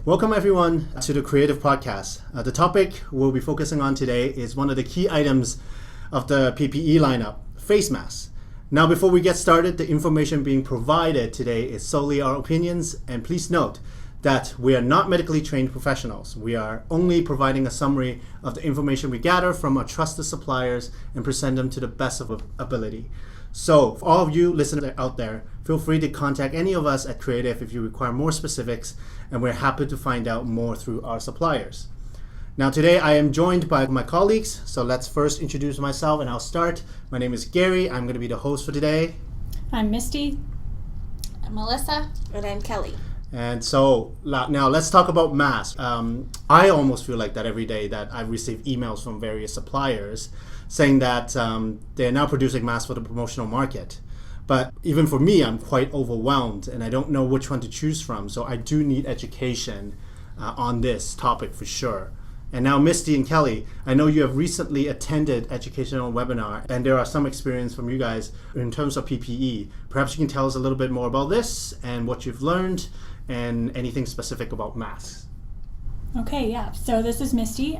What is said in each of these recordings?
Welcome everyone to the Creative Podcast. The topic we'll be focusing on today is one of the key items of the PPE lineup, face masks. Now before we get started, the information being provided today is solely our opinions, and please note that we are not medically trained professionals. We are only providing a summary of the information we gather from our trusted suppliers and present them to the best of our ability. So for all of you listeners out there, feel free to contact any of us at Creative if you require more specifics, and we're happy to find out more through our suppliers. Now today I am joined by my colleagues, so let's first introduce myself and I'll start. My name is Gary. I'm going to be the host for today. I'm Misty. I'm Melissa. And I'm Kelly. And so now let's talk about masks. I almost feel like that every day that I receive emails from various suppliers saying that they're now producing masks for the promotional market. But even for me, I'm quite overwhelmed and I don't know which one to choose from. So I do need education on this topic for sure. And now Misty and Kelly, I know you have recently attended educational webinar and there are some experience from you guys in terms of PPE. Perhaps you can tell us a little bit more about this and what you've learned and anything specific about masks. Okay, yeah. So this is Misty.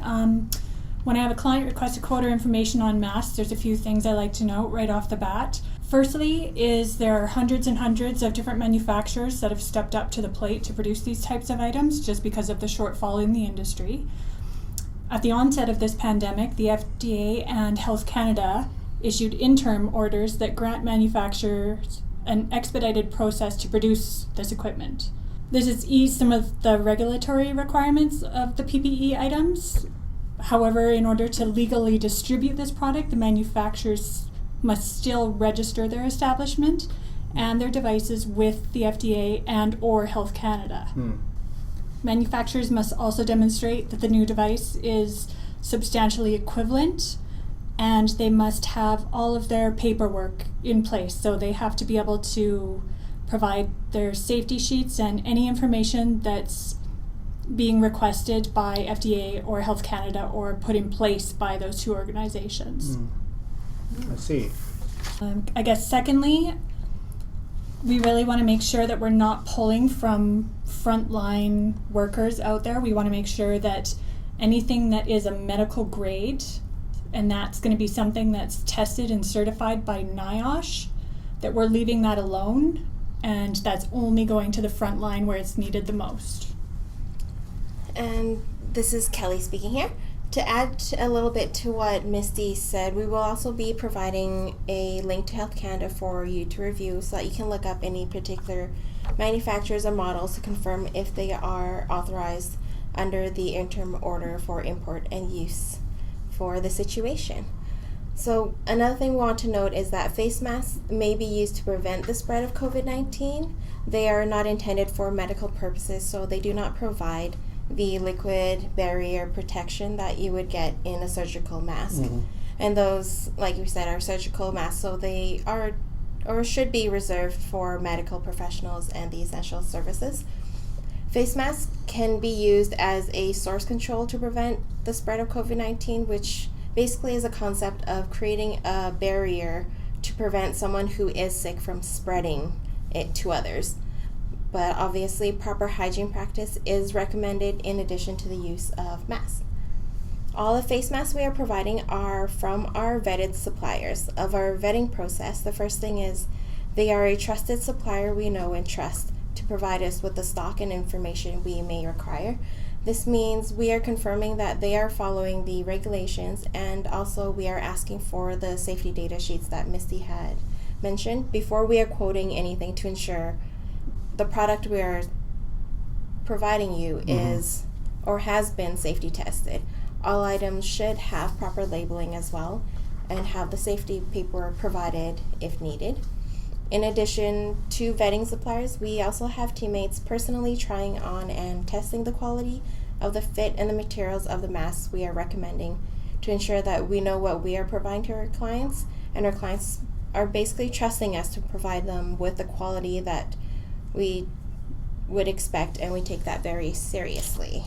When I have a client request a quote or information on masks, there's a few things I like to note right off the bat. Firstly is there are hundreds and hundreds of different manufacturers that have stepped up to the plate to produce these types of items just because of the shortfall in the industry. At the onset of this pandemic, the FDA and Health Canada issued Interm orders that grant manufacturers an expedited process to produce this equipment. This has eased some of the regulatory requirements of the PPE items. However, in order to legally distribute this product, the manufacturers must still register their establishment and their devices with the FDA and or Health Canada. Manufacturers must also demonstrate that the new device is substantially equivalent, and they must have all of their paperwork in place. So they have to be able to provide their safety sheets and any information that's being requested by FDA or Health Canada or put in place by those two organizations. I see. I guess secondly, we really want to make sure that we're not pulling from frontline workers out there. We want to make sure that anything that is a medical grade, and that's going to be something that's tested and certified by NIOSH, that we're leaving that alone, and that's only going to the front line where it's needed the most. And this is Kelly speaking here. To add a little bit to what Misty said, we will also be providing a link to Health Canada for you to review so that you can look up any particular manufacturers or models to confirm if they are authorized under the Interm order for import and use for the situation. So another thing we want to note is that face masks may be used to prevent the spread of COVID-19. They are not intended for medical purposes, so they do not provide the liquid barrier protection that you would get in a surgical mask. And those, like we said, are surgical masks, so they are or should be reserved for medical professionals and the essential services. Face masks can be used as a source control to prevent the spread of COVID-19, which basically is a concept of creating a barrier to prevent someone who is sick from spreading it to others. But obviously, proper hygiene practice is recommended in addition to the use of masks. All the face masks we are providing are from our vetted suppliers. Of our vetting process, the first thing is they are a trusted supplier we know and trust to provide us with the stock and information we may require. This means we are confirming that they are following the regulations, and also we are asking for the safety data sheets that Misty had mentioned before we are quoting anything to ensure the product we are providing you is or has been safety tested. All items should have proper labeling as well and have the safety paperwork provided if needed. In addition to vetting suppliers, we also have teammates personally trying on and testing the quality of the fit and the materials of the masks we are recommending to ensure that we know what we are providing to our clients, and our clients are basically trusting us to provide them with the quality that we would expect, and we take that very seriously.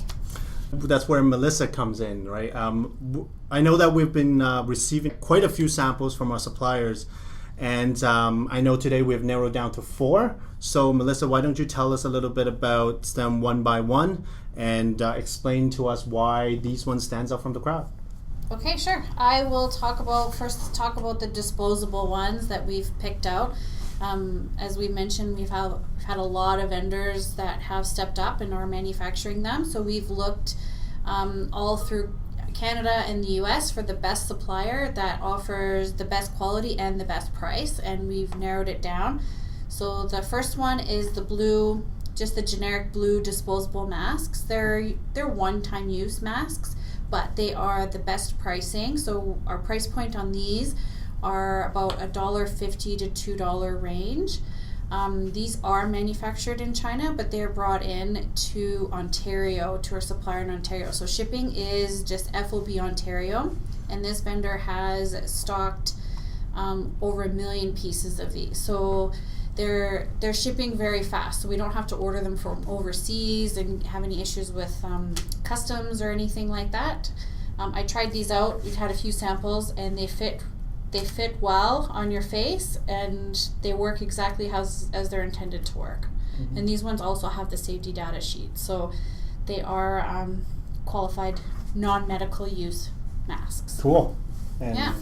That's where Melissa comes in, right? I know that we've been receiving quite a few samples from our suppliers, And I know today we've narrowed down to 4. So Melissa, why don't you tell us a little bit about them one by one and explain to us why these ones stands out from the crowd. Okay, sure. I will talk about the disposable ones that we've picked out. As we mentioned, we've had a lot of vendors that have stepped up and are manufacturing them. So we've looked all through Canada and the US for the best supplier that offers the best quality and the best price, and we've narrowed it down. So the first one is the blue, just the generic blue disposable masks. They're one-time use masks, but they are the best pricing. So our price point on these are about $1.50 to $2 range. These are manufactured in China, but they're brought in to Ontario, to our supplier in Ontario. So shipping is just FOB Ontario, and this vendor has stocked over 1 million pieces of these. So they're shipping very fast, so we don't have to order them from overseas and have any issues with customs or anything like that. I tried these out. We've had a few samples, and they fit well on your face, and they work exactly as they're intended to work. Mm-hmm. And these ones also have the safety data sheet, so they are qualified non-medical use masks. Cool. Yeah,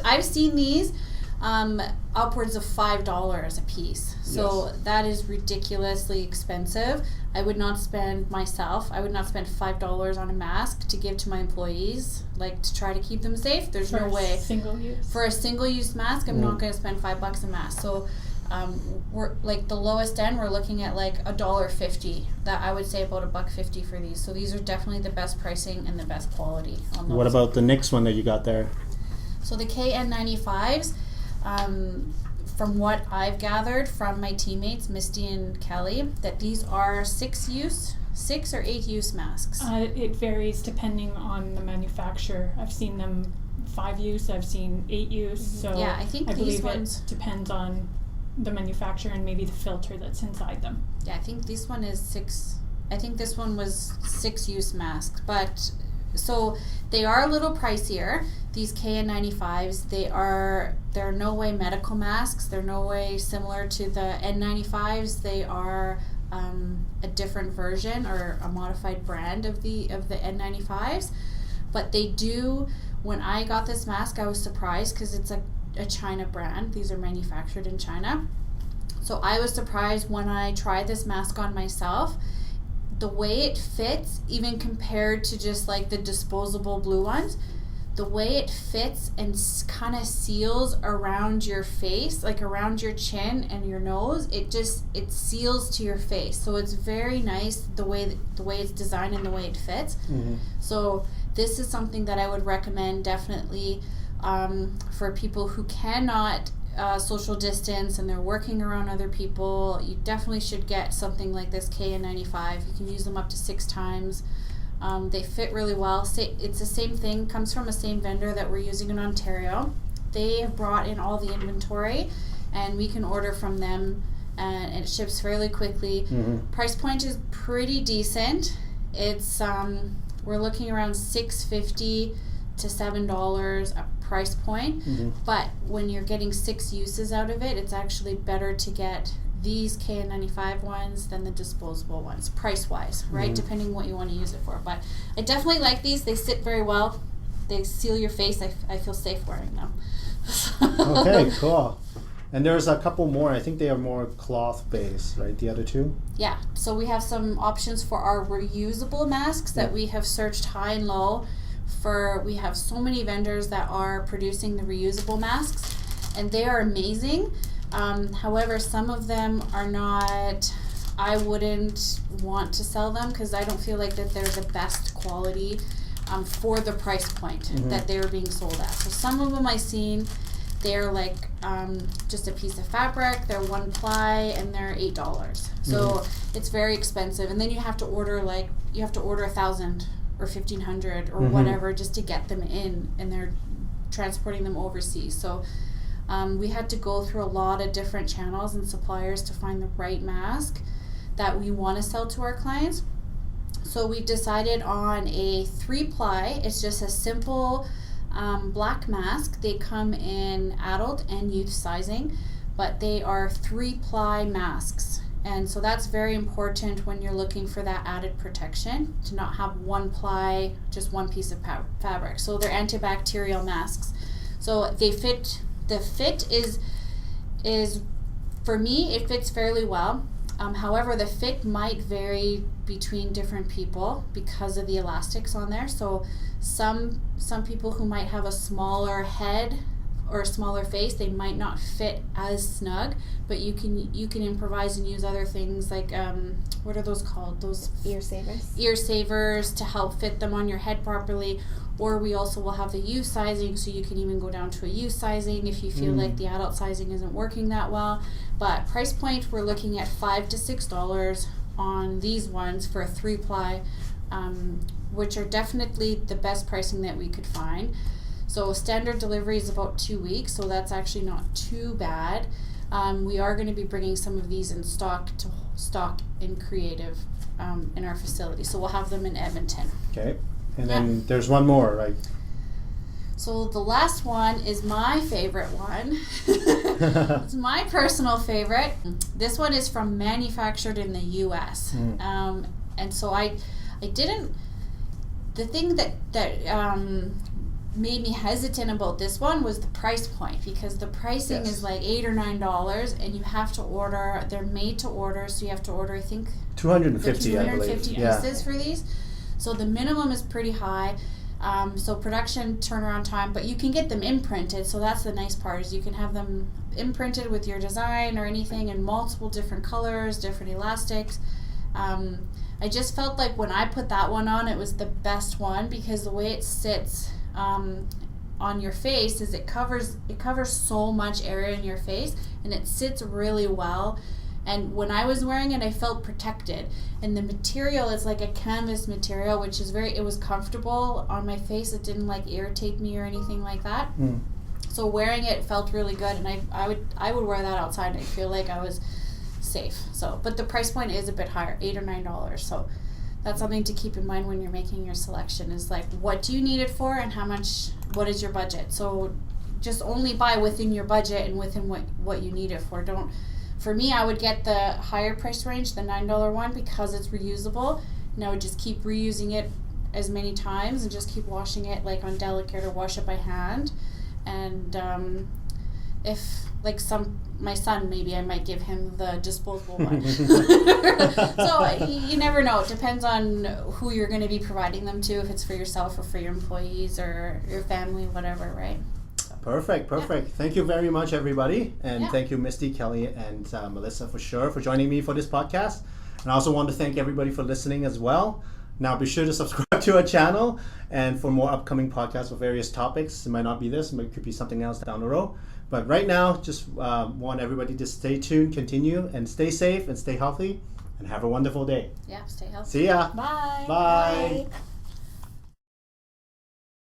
I've seen these upwards of $5 a piece. So yes, that is ridiculously expensive. I would not spend $5 on a mask to give to my employees, like to try to keep them safe. There's no way. Single use. For a single use mask, I'm not going to spend $5 a mask. So we're like the lowest end, we're looking at like $1.50. That I would say about $1.50 for these. So these are definitely the best pricing and the best quality on those. What about the next one that you got there? So the KN95s, from what I've gathered from my teammates, Misty and Kelly, that these are 6 or 8 use masks. It varies depending on the manufacturer. I've seen them 5 use, I've seen 8 use. Mm-hmm. So yeah, I think these ones depends on the manufacturer and maybe the filter that's inside them. Yeah, I think this one is 6. I think this one was 6 use masks, but so they are a little pricier. These KN95s, they're no way medical masks. They're no way similar to the N95s. They are a different version or a modified brand of the N95s. But they do. When I got this mask, I was surprised because it's a China brand. These are manufactured in China. So I was surprised when I tried this mask on myself. The way it fits, even compared to just like the disposable blue ones, the way it fits and kind of seals around your face, like around your chin and your nose, it seals to your face. So it's very nice the way it's designed and the way it fits. Mm-hmm. So this is something that I would recommend definitely for people who cannot social distance and they're working around other people. You definitely should get something like this KN95. You can use them up to 6 times. They fit really well. It's the same thing, comes from the same vendor that we're using in Ontario. They have brought in all the inventory, and we can order from them, and it ships fairly quickly. Mm-hmm. Price point is pretty decent. It's we're looking around $6.50 to $7 a price point. Mm-hmm. But when you're getting 6 uses out of it, it's actually better to get these KN95 ones than the disposable ones, price-wise, right? Mm-hmm. Depending what you want to use it for. But I definitely like these. They sit very well. They seal your face. I feel safe wearing them. Okay, cool. And there's a couple more. I think they are more cloth-based, right? The other two? Yeah. So we have some options for our reusable masks that we have searched high and low for. We have so many vendors that are producing the reusable masks, and they are amazing. However, some of them are not, I wouldn't want to sell them because I don't feel like that they're the best quality for the price point that they're being sold at. So some of them I've seen, they're like just a piece of fabric, they're 1 ply, and they're $8. So it's very expensive. And then you have to order 1,000 or 1,500 or whatever just to get them in, and they're transporting them overseas. So we had to go through a lot of different channels and suppliers to find the right mask that we want to sell to our clients. So we decided on a 3 ply. It's just a simple black mask. They come in adult and youth sizing, but they are 3-ply masks. And so that's very important when you're looking for that added protection, to not have 1-ply, just one piece of fabric. So they're antibacterial masks. So they fit, the fit is for me, it fits fairly well. However, the fit might vary between different people because of the elastics on there. So some people who might have a smaller head or a smaller face, they might not fit as snug, but you can improvise and use other things like what are those called? Those ear savers. Ear savers to help fit them on your head properly. Or we also will have the youth sizing, so you can even go down to a youth sizing if you feel like the adult sizing isn't working that well. But price point, we're looking at $5 to $6 on these ones for a 3-ply, which are definitely the best pricing that we could find. So standard delivery is about 2 weeks, so that's actually not too bad. We are going to be bringing some of these in stock in Creative in our facility, so we'll have them in Edmonton. Okay. And then there's one more, right? So the last one is my favorite one. It's my personal favorite. This one is from manufactured in the US. And so I didn't, the thing that made me hesitant about this one was the price point, because the pricing is like $8 or $9 and you have to order, they're made to order, so you have to order, I think 250 I believe. pieces for these. So the minimum is pretty high. So production turnaround time, but you can get them imprinted, so that's the nice part, is you can have them imprinted with your design or anything in multiple different colors, different elastics. I just felt like when I put that one on, it was the best one, because the way it sits on your face is it covers so much area in your face, and it sits really well. And when I was wearing it, I felt protected. And the material is like a canvas material, which is it was comfortable on my face. It didn't like irritate me or anything like that. So wearing it felt really good, and I would wear that outside and I feel like I was safe. So, but the price point is a bit higher, $8 or $9. So that's something to keep in mind when you're making your selection, is like, what do you need it for and what is your budget? So just only buy within your budget and within what you need it for. For me, I would get the higher price range, the $9 one, because it's reusable, and I would just keep reusing it as many times and just keep washing it like on delicate, or wash it by hand. And if like my son, maybe I might give him the disposable one. So you never know. It depends on who you're going to be providing them to, if it's for yourself or for your employees or your family, whatever, right? Perfect. Yeah. Thank you very much, everybody. And thank you, Misty, Kelly, and Melissa for joining me for this podcast. And I also want to thank everybody for listening as well. Now be sure to subscribe to our channel, and for more upcoming podcasts with various topics. It might not be this, it could be something else down the road. But right now, just want everybody to stay tuned, continue, and stay safe and stay healthy, and have a wonderful day. Yeah, stay healthy. See ya. Bye. Bye.